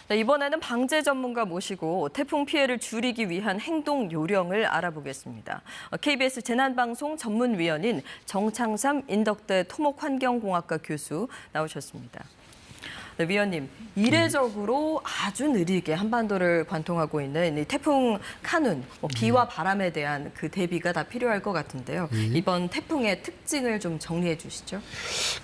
네, 이번에는 방재 전문가 모시고 태풍 피해를 줄이기 위한 행동 요령을 알아보겠습니다. KBS 재난방송 전문위원인 정창삼 인덕대 토목환경공학과 교수 나오셨습니다. 네, 위원님, 이례적으로 아주 느리게 한반도를 관통하고 있는 이 태풍 카눈, 비와 바람에 대한 그 대비가 다 필요할 것 같은데요. 이번 태풍의 특징을 좀 정리해 주시죠.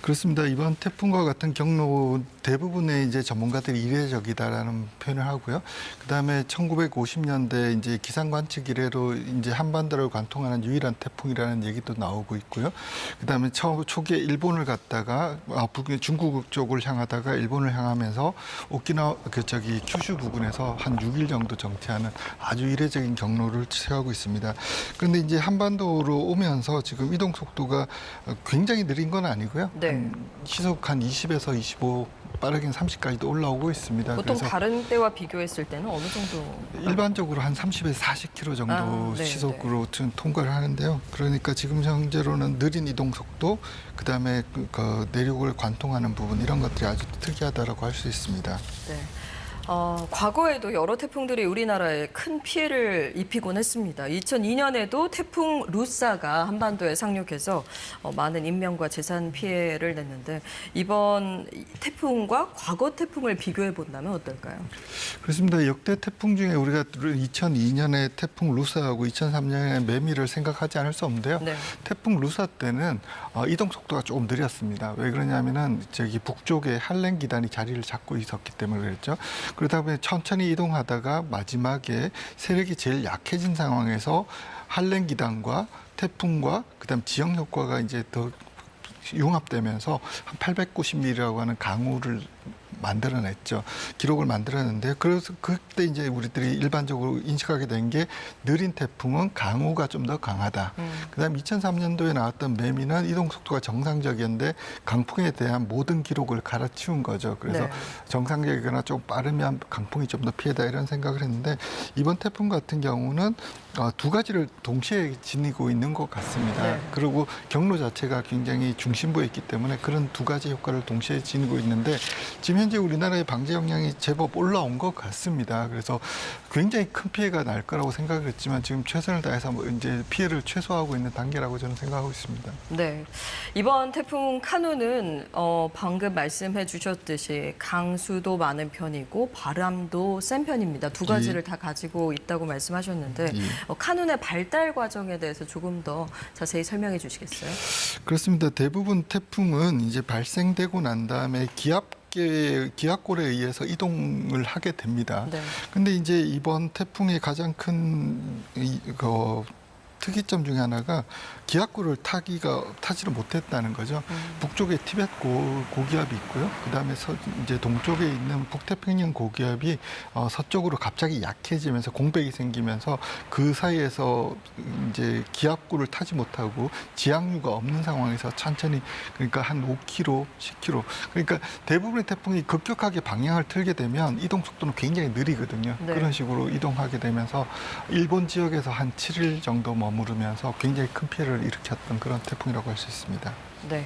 그렇습니다. 이번 태풍과 같은 경로 대부분의 이제 전문가들이 이례적이다라는 표현을 하고요. 그다음에 1950년대 이제 기상 관측 이래로 이제 한반도를 관통하는 유일한 태풍이라는 얘기도 나오고 있고요. 그다음에 초기에 일본을 갔다가 중국 쪽을 향하다가 일본을 향하면서 오키나와 큐슈 부근에서 한 6일 정도 정체하는 아주 이례적인 경로를 취하고 있습니다. 그런데 이제 한반도로 오면서 지금 이동 속도가 굉장히 느린 건 아니고요. 네. 시속 한 20에서 25, 빠르긴 30까지도 올라오고 있습니다. 보통 그래서 다른 때와 비교했을 때는 어느 정도? 일반적으로 한 30에서 40km 정도 네, 시속으로 통과를 하는데요. 그러니까 지금 현재로는 느린 이동 속도, 그다음에 그 내륙을 관통하는 부분 이런 것들이 아주 특이하다라고 할 수 있습니다. 네. 과거에도 여러 태풍들이 우리나라에 큰 피해를 입히곤 했습니다. 2002년에도 태풍 루사가 한반도에 상륙해서 많은 인명과 재산 피해를 냈는데 이번 태풍과 과거 태풍을 비교해 본다면 어떨까요? 그렇습니다. 역대 태풍 중에 우리가 2002년에 태풍 루사하고 2003년에 매미를 생각하지 않을 수 없는데요. 네. 태풍 루사 때는 이동 속도가 조금 느렸습니다. 왜 그러냐면은 저기 북쪽에 한랭 기단이 자리를 잡고 있었기 때문에 그랬죠. 그러다 보니 천천히 이동하다가 마지막에 세력이 제일 약해진 상황에서 한랭 기단과 태풍과 그다음 지역 효과가 이제 더 융합되면서 한 890mm라고 하는 강우를 만들어냈죠. 기록을 만들어냈는데 그래서 그때 이제 우리들이 일반적으로 인식하게 된 게 느린 태풍은 강우가 좀 더 강하다. 그다음 2003년도에 나왔던 매미는 이동 속도가 정상적이었는데 강풍에 대한 모든 기록을 갈아치운 거죠. 그래서 네. 정상적이거나 좀 빠르면 강풍이 좀 더 피해다 이런 생각을 했는데 이번 태풍 같은 경우는 두 가지를 동시에 지니고 있는 것 같습니다. 네. 그리고 경로 자체가 굉장히 중심부에 있기 때문에 그런 두 가지 효과를 동시에 지니고 있는데 지금 현재 우리나라의 방제 역량이 제법 올라온 것 같습니다. 그래서 굉장히 큰 피해가 날 거라고 생각을 했지만 지금 최선을 다해서 이제 피해를 최소화하고 있는 단계라고 저는 생각하고 있습니다. 네. 이번 태풍 카눈은 방금 말씀해 주셨듯이 강수도 많은 편이고 바람도 센 편입니다. 두 가지를 다 가지고 있다고 말씀하셨는데 카눈의 발달 과정에 대해서 조금 더 자세히 설명해 주시겠어요? 그렇습니다. 대부분 태풍은 이제 발생되고 난 다음에 기압골에 의해서 이동을 하게 됩니다. 네. 근데 이제 이번 태풍의 가장 큰 특이점 중에 하나가 기압골을 타지를 못했다는 거죠. 북쪽에 티벳 고기압이 있고요. 그다음에 이제 동쪽에 있는 북태평양 고기압이 서쪽으로 갑자기 약해지면서 공백이 생기면서 그 사이에서 이제 기압골을 타지 못하고 지항류가 없는 상황에서 천천히 그러니까 한 5km, 10km. 그러니까 대부분의 태풍이 급격하게 방향을 틀게 되면 이동 속도는 굉장히 느리거든요. 네. 그런 식으로 이동하게 되면서 일본 지역에서 한 7일 정도 머무르면서 굉장히 큰 피해를 일으켰던 그런 태풍이라고 할 수 있습니다. 네.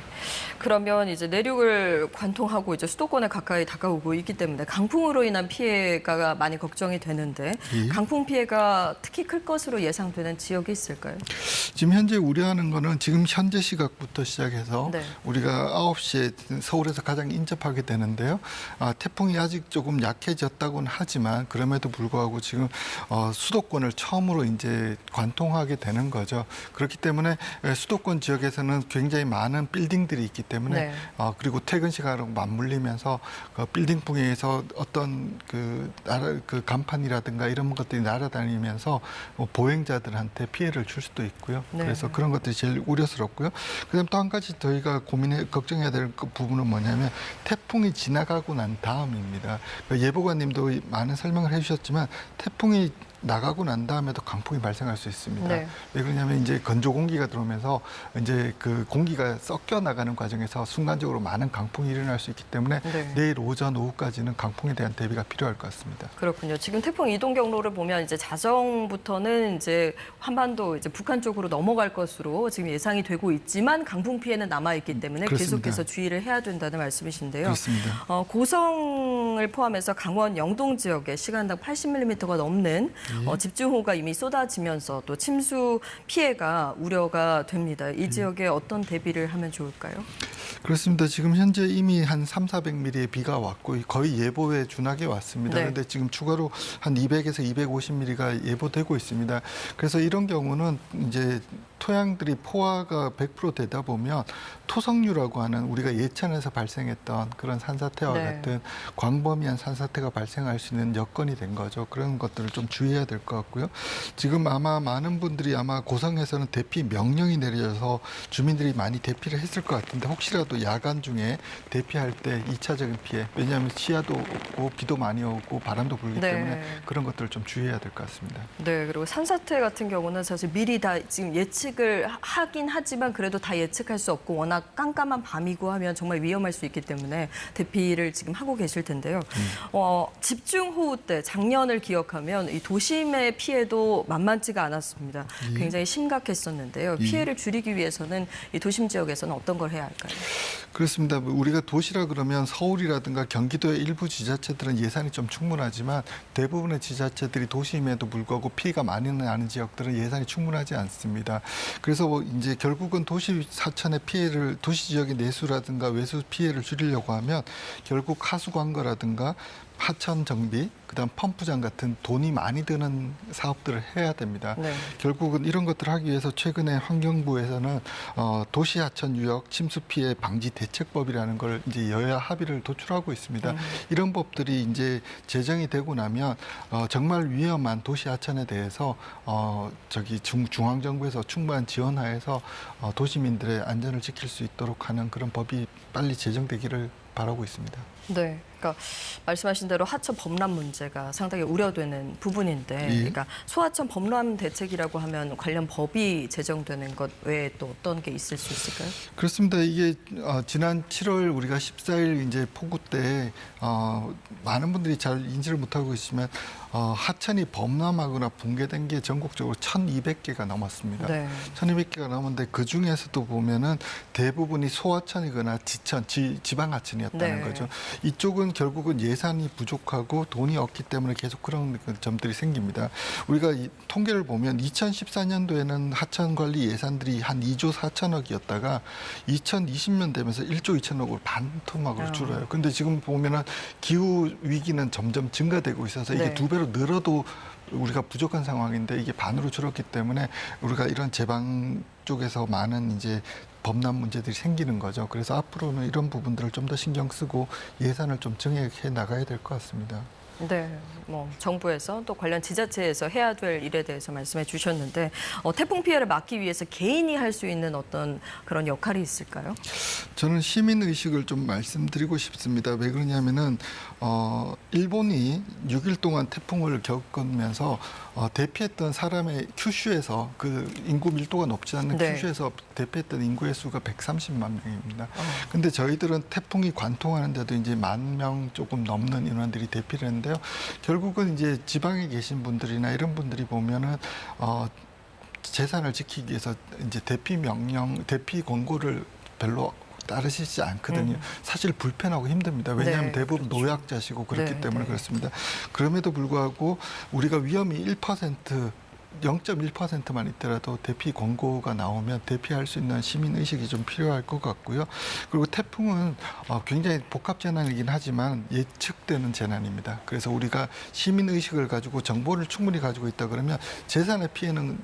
그러면 이제 내륙을 관통하고 이제 수도권에 가까이 다가오고 있기 때문에 강풍으로 인한 피해가 많이 걱정이 되는데 강풍 피해가 특히 클 것으로 예상되는 지역이 있을까요? 지금 현재 우려하는 거는 지금 현재 시각부터 시작해서 네. 우리가 9시에 서울에서 가장 인접하게 되는데요. 태풍이 아직 조금 약해졌다고는 하지만 그럼에도 불구하고 지금 수도권을 처음으로 이제 관통하게 되는 거죠. 그렇기 때문에 수도권 지역에서는 굉장히 많은 빌딩들이 있기 때문에 네. 그리고 퇴근 시간하고 맞물리면서 빌딩풍에서 어떤 그 간판이라든가 이런 것들이 날아다니면서 보행자들한테 피해를 줄 수도 있고요. 네. 그래서 그런 것들이 제일 우려스럽고요. 그다음 또 한 가지 저희가 걱정해야 될 부분은 뭐냐면 태풍이 지나가고 난 다음입니다. 예보관님도 많은 설명을 해주셨지만 태풍이 나가고 난 다음에도 강풍이 발생할 수 있습니다. 네. 왜 그러냐면 이제 건조 공기가 들어오면서 이제 그 공기가 섞여 나가는 과정에서 순간적으로 많은 강풍이 일어날 수 있기 때문에 네. 내일 오전 오후까지는 강풍에 대한 대비가 필요할 것 같습니다. 그렇군요. 지금 태풍 이동 경로를 보면 이제 자정부터는 이제 한반도 이제 북한 쪽으로 넘어갈 것으로 지금 예상이 되고 있지만 강풍 피해는 남아 있기 때문에 그렇습니다. 계속해서 주의를 해야 된다는 말씀이신데요. 그렇습니다. 고성을 포함해서 강원 영동 지역에 시간당 80mm가 넘는 집중호우가 이미 쏟아지면서 또 침수 피해가 우려가 됩니다. 이 지역에 어떤 대비를 하면 좋을까요? 그렇습니다. 지금 현재 이미 한 300~400mm의 비가 왔고 거의 예보에 준하게 왔습니다. 네. 그런데 지금 추가로 한 200에서 250mm가 예보되고 있습니다. 그래서 이런 경우는 이제 토양들이 포화가 100% 되다 보면 토성류라고 하는 우리가 예천에서 발생했던 그런 산사태와 네. 같은 광범위한 산사태가 발생할 수 있는 여건이 된 거죠. 그런 것들을 좀 주의해야 될 것 같고요. 지금 아마 많은 분들이 아마 고성에서는 대피 명령이 내려져서 주민들이 많이 대피를 했을 것 같은데 혹시라도 야간 중에 대피할 때 2차적인 피해, 왜냐하면 시야도 없고 비도 많이 오고 바람도 불기 네. 때문에 그런 것들을 좀 주의해야 될 것 같습니다. 네, 그리고 산사태 같은 경우는 사실 미리 다 지금 예측을 하긴 하지만 그래도 다 예측할 수 없고 워낙 깜깜한 밤이고 하면 정말 위험할 수 있기 때문에 대피를 지금 하고 계실 텐데요. 집중호우 때 작년을 기억하면 이 도심의 피해도 만만치가 않았습니다. 굉장히 심각했었는데요. 피해를 줄이기 위해서는 이 도심 지역에서는 어떤 걸 해야 할까요? 그렇습니다. 우리가 도시라 그러면 서울이라든가 경기도의 일부 지자체들은 예산이 좀 충분하지만 대부분의 지자체들이 도심에도 불구하고 피해가 많이 나는 지역들은 예산이 충분하지 않습니다. 그래서 이제 결국은 도시 사천의 피해를 도시 지역의 내수라든가 외수 피해를 줄이려고 하면 결국 하수 관거라든가 하천 정비, 그다음 펌프장 같은 돈이 많이 드는 사업들을 해야 됩니다. 네. 결국은 이런 것들을 하기 위해서 최근에 환경부에서는 도시 하천 유역 침수 피해 방지 대책법이라는 걸 이제 여야 합의를 도출하고 있습니다. 이런 법들이 이제 제정이 되고 나면 정말 위험한 도시 하천에 대해서 중앙 정부에서 충분한 지원하에서 도시민들의 안전을 지킬 수 있도록 하는 그런 법이 빨리 제정되기를 바라고 있습니다. 네, 그러니까 말씀하신 대로 하천 범람 문제가 상당히 우려되는 부분인데, 예. 그러니까 소하천 범람 대책이라고 하면 관련 법이 제정되는 것 외에 또 어떤 게 있을 수 있을까요? 그렇습니다. 이게 지난 7월 우리가 14일 이제 폭우 때 많은 분들이 잘 인지를 못하고 있지만 하천이 범람하거나 붕괴된 게 전국적으로 1,200개가 넘었습니다. 네. 1,200개가 넘었는데 그 중에서도 보면은 대부분이 소하천이거나 지천, 지방하천이었다는 네. 거죠. 이쪽은 결국은 예산이 부족하고 돈이 없기 때문에 계속 그런 점들이 생깁니다. 우리가 이 통계를 보면 2014년도에는 하천 관리 예산들이 한 2조 4천억이었다가 2020년 되면서 1조 2천억으로 반토막으로 줄어요. 근데 지금 보면은 기후 위기는 점점 증가되고 있어서 이게 네. 2배로 늘어도 우리가 부족한 상황인데 이게 반으로 줄었기 때문에 우리가 이런 제방 쪽에서 많은 이제 범람 문제들이 생기는 거죠. 그래서 앞으로는 이런 부분들을 좀 더 신경 쓰고 예산을 좀 증액해 나가야 될 것 같습니다. 네, 정부에서 또 관련 지자체에서 해야 될 일에 대해서 말씀해 주셨는데 태풍 피해를 막기 위해서 개인이 할 수 있는 어떤 그런 역할이 있을까요? 저는 시민 의식을 좀 말씀드리고 싶습니다. 왜 그러냐면은 일본이 6일 동안 태풍을 겪으면서 대피했던 사람의 큐슈에서 그 인구 밀도가 높지 않는 네. 큐슈에서 대피했던 인구의 수가 130만 명입니다. 근데 저희들은 태풍이 관통하는데도 이제 10,000명 조금 넘는 인원들이 대피를 했는데요. 결국은 이제 지방에 계신 분들이나 이런 분들이 보면은 재산을 지키기 위해서 이제 대피 명령, 대피 권고를 별로 따르시지 않거든요. 사실 불편하고 힘듭니다. 왜냐하면 네, 대부분 그렇죠. 노약자시고 그렇기 네, 때문에 네. 그렇습니다. 그럼에도 불구하고 우리가 위험이 0.1%만 있더라도 대피 권고가 나오면 대피할 수 있는 시민 의식이 좀 필요할 것 같고요. 그리고 태풍은 굉장히 복합 재난이긴 하지만 예측되는 재난입니다. 그래서 우리가 시민 의식을 가지고 정보를 충분히 가지고 있다 그러면 재산의 피해는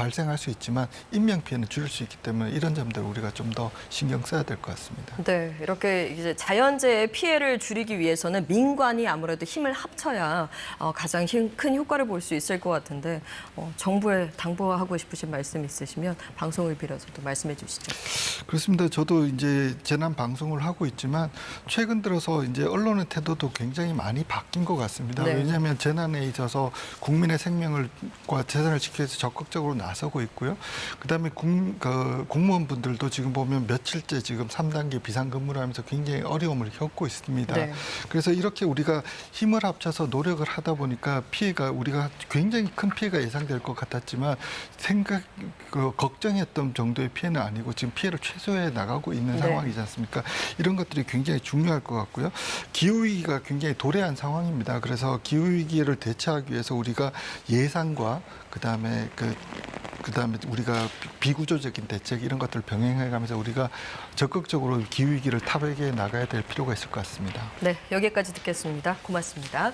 발생할 수 있지만 인명 피해는 줄일 수 있기 때문에 이런 점들 우리가 좀 더 신경 써야 될 것 같습니다. 네, 이렇게 이제 자연재해 피해를 줄이기 위해서는 민관이 아무래도 힘을 합쳐야 가장 큰 효과를 볼 수 있을 것 같은데 정부에 당부하고 싶으신 말씀 있으시면 방송을 빌어서도 말씀해 주시죠. 그렇습니다. 저도 이제 재난 방송을 하고 있지만 최근 들어서 이제 언론의 태도도 굉장히 많이 바뀐 것 같습니다. 네. 왜냐하면 재난에 있어서 국민의 생명과 재산을 지키기 위해서 적극적으로 나서고 있고요. 그다음에 공무원분들도 지금 보면 며칠째 지금 3단계 비상근무를 하면서 굉장히 어려움을 겪고 있습니다. 네. 그래서 이렇게 우리가 힘을 합쳐서 노력을 하다 보니까 피해가 우리가 굉장히 큰 피해가 예상될 것 같았지만 걱정했던 정도의 피해는 아니고 지금 피해를 최소화해 나가고 있는 네. 상황이지 않습니까? 이런 것들이 굉장히 중요할 것 같고요. 기후위기가 굉장히 도래한 상황입니다. 그래서 기후위기를 대처하기 위해서 우리가 예산과 그다음에 우리가 비구조적인 대책 이런 것들을 병행해가면서 우리가 적극적으로 기후위기를 타개해 나가야 될 필요가 있을 것 같습니다. 네, 여기까지 듣겠습니다. 고맙습니다.